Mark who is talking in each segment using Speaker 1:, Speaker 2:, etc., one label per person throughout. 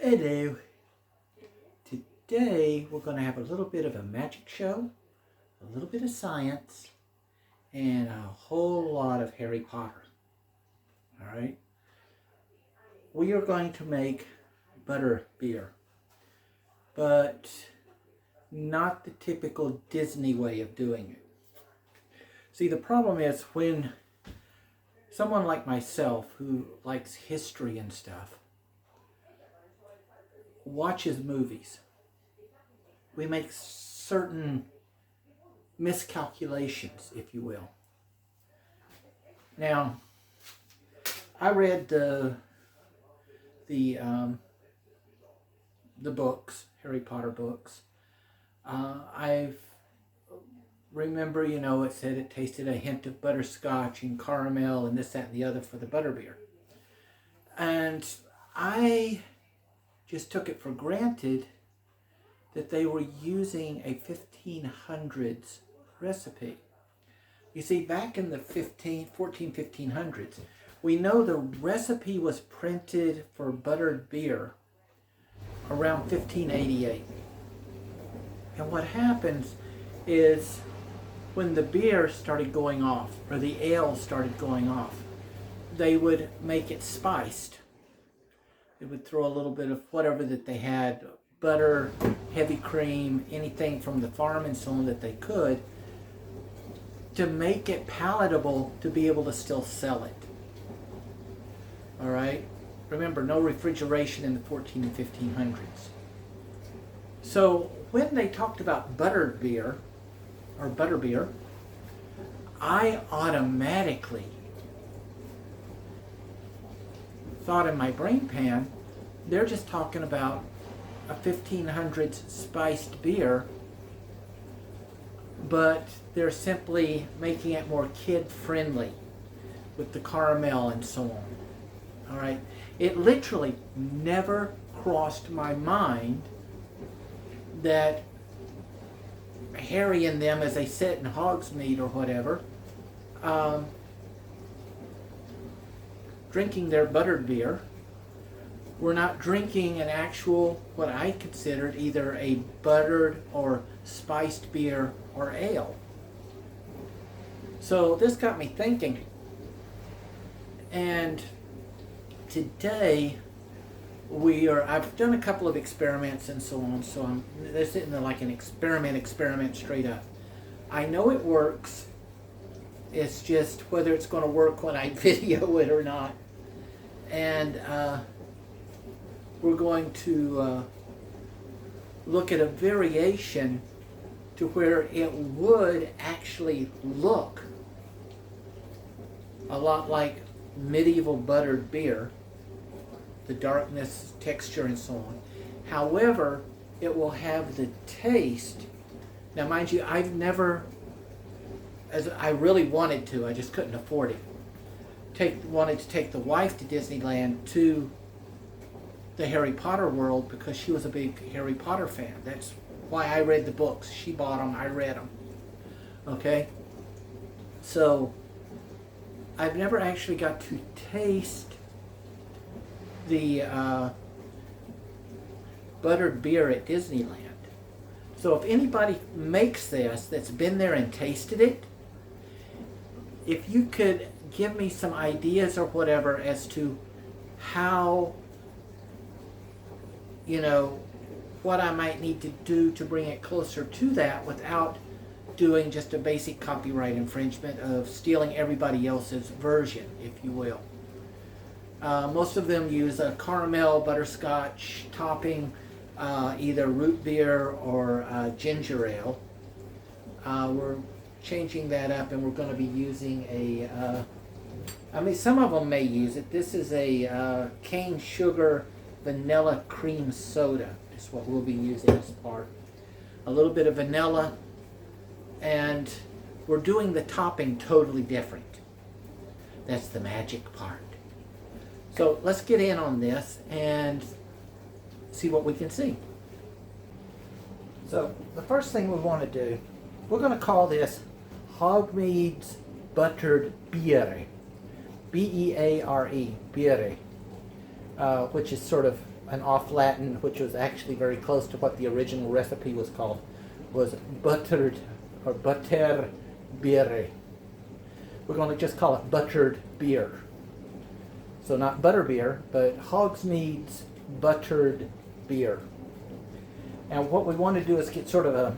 Speaker 1: Hello. Today we're going to have a little bit of a magic show, a little bit of science, and a whole lot of Harry Potter. All right. We are going to make butter beer, but not the typical Disney way of doing it. See, the problem is when someone like myself who likes history and stuff watches movies, we make certain miscalculations, if you will. Now, I read the books, Harry Potter books. I remember, it said it tasted a hint of butterscotch and caramel and this, that, and the other for the butterbeer. And I just took it for granted that they were using a 1500s recipe. You see, back in the 1500s, we know the recipe was printed for buttered beer around 1588. And what happens is when the beer started going off, or the ale started going off, they would make it spiced. They would throw a little bit of whatever that they had, butter, heavy cream, anything from the farm and so on that they could, to make it palatable to be able to still sell it. All right? Remember, no refrigeration in the 14 and 1500s. So when they talked about buttered beer, or butterbeer, I automatically thought in my brain pan, they're just talking about a 1500s spiced beer, but they're simply making it more kid-friendly with the caramel and so on. All right? It literally never crossed my mind that Harry and them, as they sit in Hogsmeade or whatever, drinking their buttered beer, were not drinking an actual, what I considered either a buttered or spiced beer or ale. So this got me thinking. And today I've done a couple of experiments and so on, so they're sitting there like an experiment straight up. I know it works. It's just whether it's going to work when I video it or not. And we're going to look at a variation to where it would actually look a lot like medieval buttered beer, the darkness, texture, and so on. However, it will have the taste. Now, mind you, I've never, as I really wanted to, I just couldn't afford it. Wanted to take the wife to Disneyland to the Harry Potter world because she was a big Harry Potter fan. That's why I read the books. She bought them, I read them. Okay? So, I've never actually got to taste the buttered beer at Disneyland. So if anybody makes this that's been there and tasted it, if you could give me some ideas or whatever as to how, what I might need to do to bring it closer to that without doing just a basic copyright infringement of stealing everybody else's version, if you will. Most of them use a caramel butterscotch topping, either root beer or ginger ale. We're changing that up, and we're going to be using some of them may use it. This is a cane sugar vanilla cream soda is what we'll be using as part. A little bit of vanilla, and we're doing the topping totally different. That's the magic part. So let's get in on this and see what we can see. So the first thing we want to do, we're going to call this Hogsmeade's Buttered Beere. B-E-A-R-E, Beere, which is sort of an off Latin, which was actually very close to what the original recipe was called, was buttered or butter beere. We're going to just call it buttered beer. So not butter beer, but Hogsmeade's buttered beer. And what we want to do is get sort of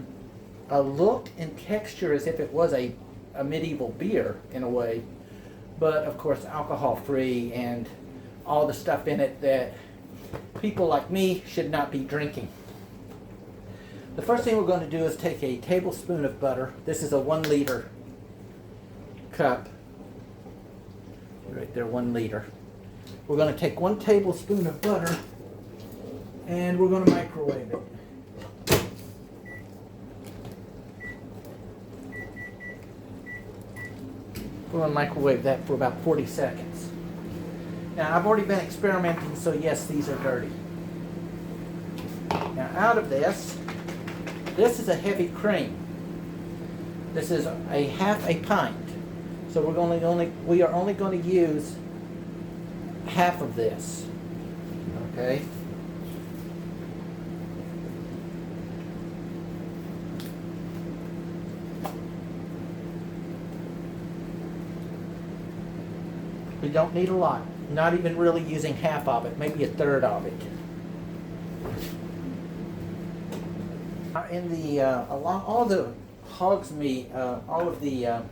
Speaker 1: a look and texture as if it was a medieval beer in a way, but of course alcohol free and all the stuff in it that people like me should not be drinking. The first thing we're going to do is take a tablespoon of butter. This is a 1 liter cup. Right there, 1 liter. We're going to take 1 tablespoon of butter and we're going to microwave it. We're going to microwave that for about 40 seconds. Now, I've already been experimenting, so yes, these are dirty. Now, out of this is a heavy cream. This is a half a pint. So we are only going to use half of this. Okay? We don't need a lot. Not even really using half of it, maybe a third of it. In the along all the Hogsmeade, all of the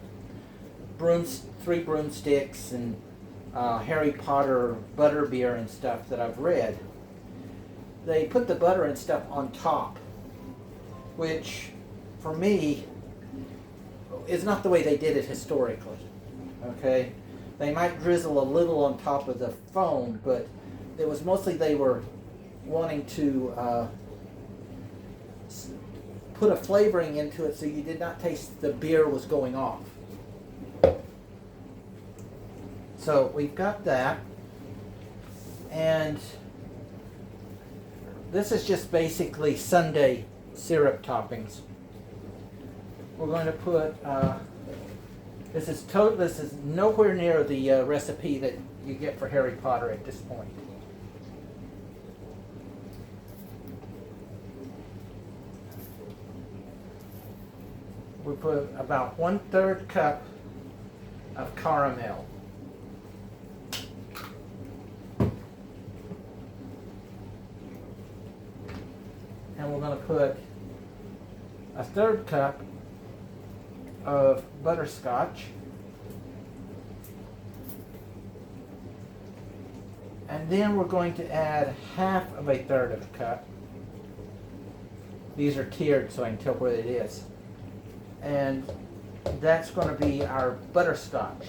Speaker 1: Three Broomsticks and Harry Potter butterbeer and stuff that I've read, they put the butter and stuff on top, which for me is not the way they did it historically. Okay? They might drizzle a little on top of the foam, but it was mostly they were wanting to put a flavoring into it so you did not taste the beer was going off. So we've got that, and this is just basically sundae syrup toppings. We're going to put this is nowhere near the recipe that you get for Harry Potter at this point. We put about 1/3 cup of caramel. And we're going to put a 1/3 cup of butterscotch. And then we're going to add half of a 1/3 of a cup. These are tiered so I can tell where it is. And that's going to be our butterscotch.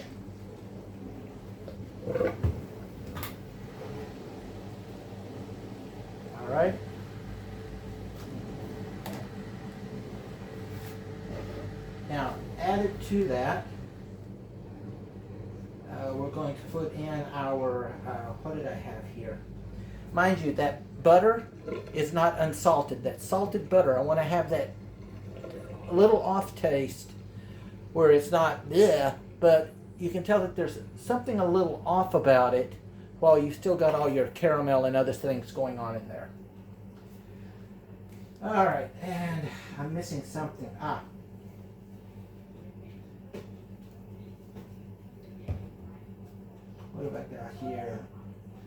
Speaker 1: All right. Now, added to that, we're going to put in our, what did I have here? Mind you, that butter is not unsalted. That salted butter, I want to have that little off taste where it's not bleh, but you can tell that there's something a little off about it while you've still got all your caramel and other things going on in there. All right, and I'm missing something. What have I got here?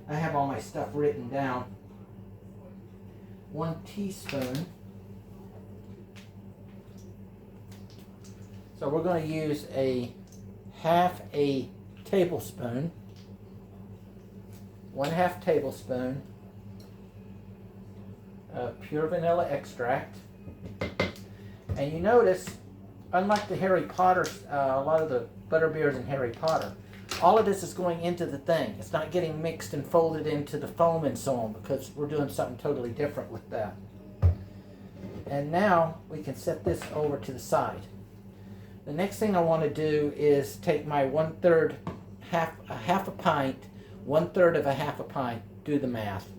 Speaker 1: I have all my stuff written down. 1 teaspoon. So we're going to use a half a tablespoon, 1/2 tablespoon of pure vanilla extract. And you notice, unlike the Harry Potter, a lot of the butterbeers in Harry Potter, all of this is going into the thing. It's not getting mixed and folded into the foam and so on, because we're doing something totally different with that. And now we can set this over to the side. The next thing I want to do is take my 1/3, half a pint, 1/3 of a half a pint, do the math.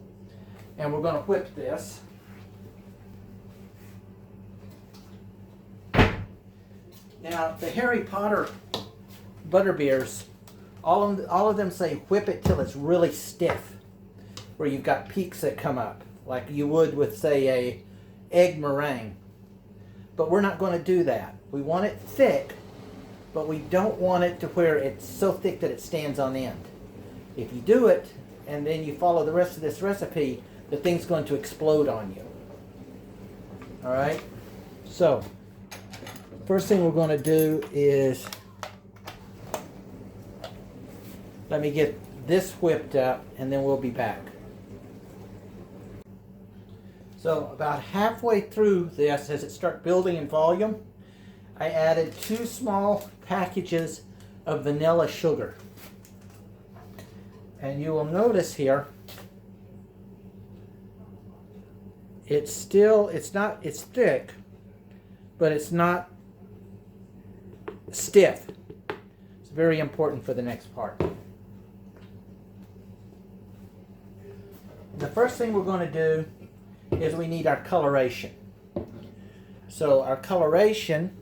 Speaker 1: And we're going to whip this. Now, the Harry Potter butterbeers, all of them say whip it till it's really stiff. where you've got peaks that come up, like you would with, say, a egg meringue. But we're not going to do that. We want it thick, but we don't want it to where it's so thick that it stands on end. If you do it, and then you follow the rest of this recipe, the thing's going to explode on you. All right? So, first thing we're going to do is, let me get this whipped up, and then we'll be back. So about halfway through this, as it starts building in volume, I added 2 small packages of vanilla sugar. And you will notice here, it's thick, but it's not stiff. It's very important for the next part. The first thing we're going to do is we need our coloration. So our coloration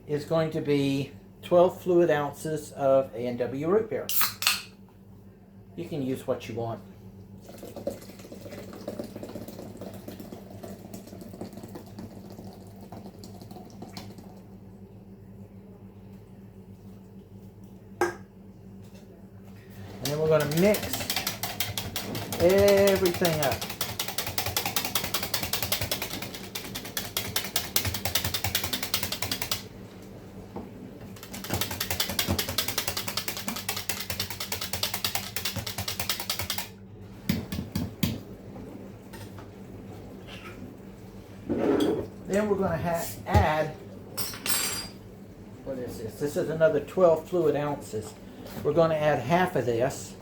Speaker 1: is going to be 12 fluid ounces of A&W root beer. You can use what you want. And then we're going to mix everything up. Then we're going to add, what is this? This is another 12 fluid ounces. We're going to add half of this.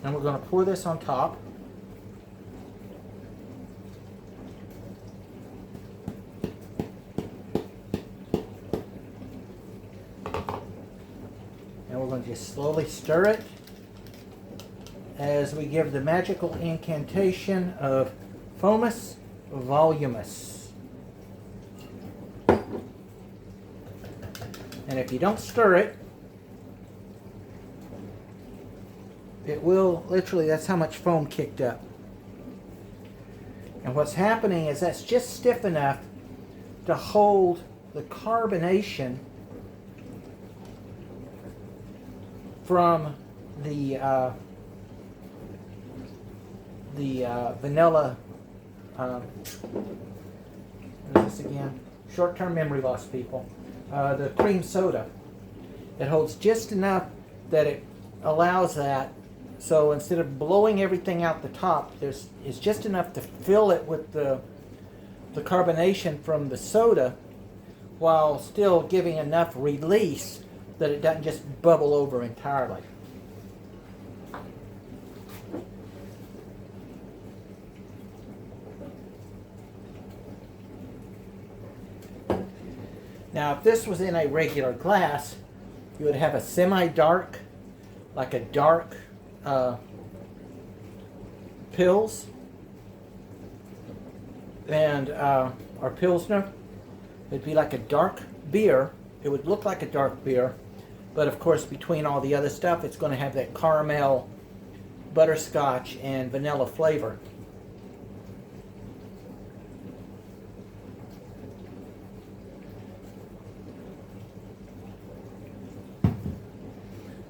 Speaker 1: And we're going to pour this on top. And we're going to just slowly stir it as we give the magical incantation of Fomus Volumus. And if you don't stir it, it will literally, that's how much foam kicked up. And what's happening is that's just stiff enough to hold the carbonation from the vanilla, what is this again? Short-term memory loss, people. The cream soda. It holds just enough that it allows that. So instead of blowing everything out the top, it's just enough to fill it with the carbonation from the soda while still giving enough release that it doesn't just bubble over entirely. Now, if this was in a regular glass, you would have a semi-dark, like a dark Pils and or Pilsner. It'd be like a dark beer. It would look like a dark beer, but of course between all the other stuff, it's going to have that caramel, butterscotch, and vanilla flavor.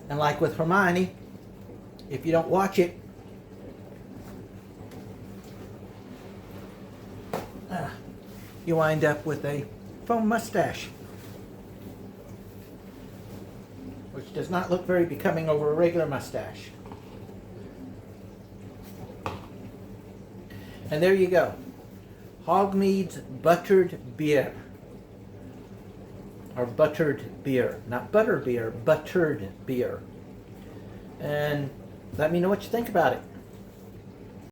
Speaker 1: And like with Hermione, if you don't watch it, you wind up with a foam mustache, which does not look very becoming over a regular mustache. And there you go. Hogmead's buttered beer. Or buttered beer. Not butter beer, buttered beer. And let me know what you think about it.